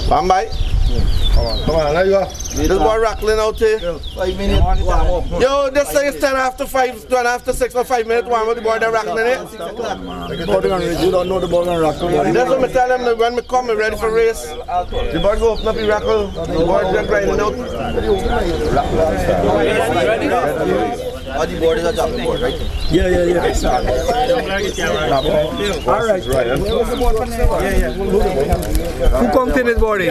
Bye. Come on, there you go. This boy rattling out here. 5 minutes warm up. Yo, this say it's 10 after 5, 10 after 6 for 5 minutes warm up. The boy they're rattling it. You don't know the ball and rock. That's what I tell them when we come, we're ready for race. The boy go open up, he rackle. The boy just grinding out. Oh, the board is a jumping board, right? Yeah. All right. Who comes in this board?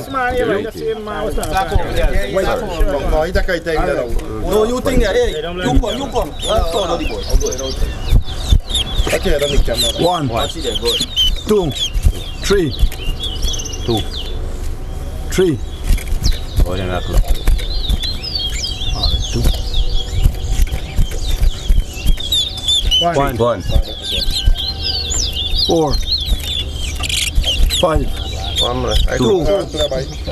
No, you think that, hey, you come. Let's go to the board. 1, 2, 3. 3. Board and rock. 1, 1. 4, 5, 2,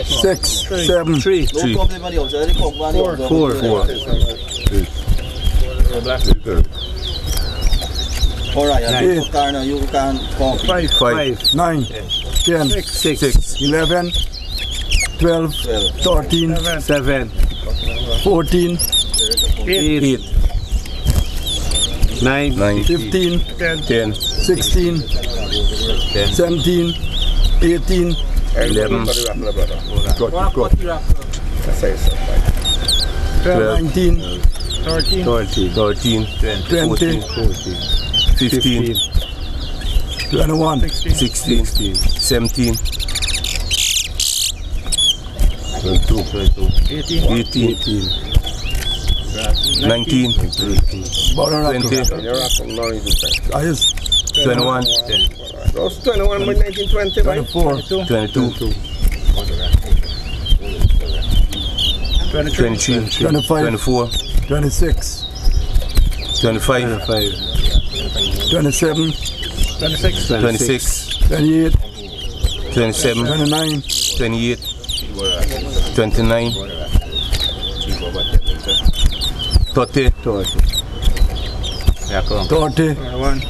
6, 7, 3. No problem on the outside, 4. Alright, you can come. 5, 9, 10, 6, 11, 12, 13, 7, 14, 8, 9, 15, 10, 16, 17, 18, 11, 19, 13, 20, 15, 21, 16, 17, 18, 19, 20, 21, 21 by 1920, 24, 22, 23, 25, 24, 26, 25, 27, 26, 28, 27, 29, 28, 29, 30, 30,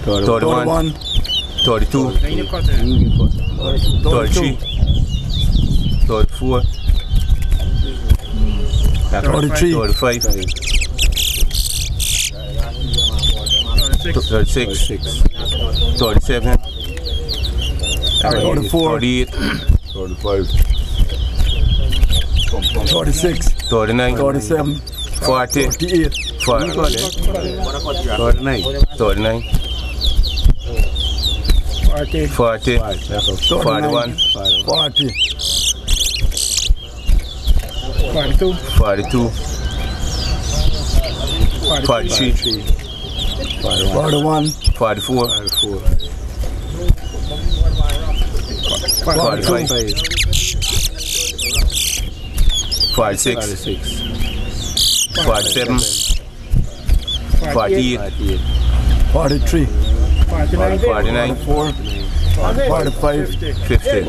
31, 32, 33, 34, 33, 35, 36, 37, 34, 38, 36, 39, 37, 40, 48, 49, 40, 41, 40, 42, 43, 41, 44, 45, 46, 47, 48, 43, 49, 44, 45, 50.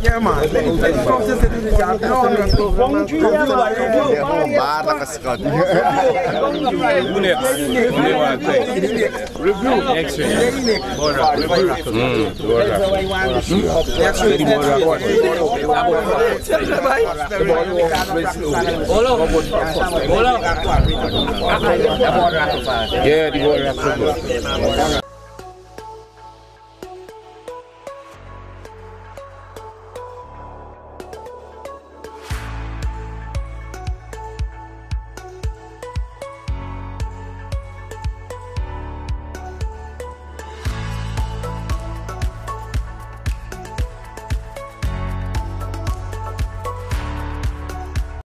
Yeah, man. Yeah, the board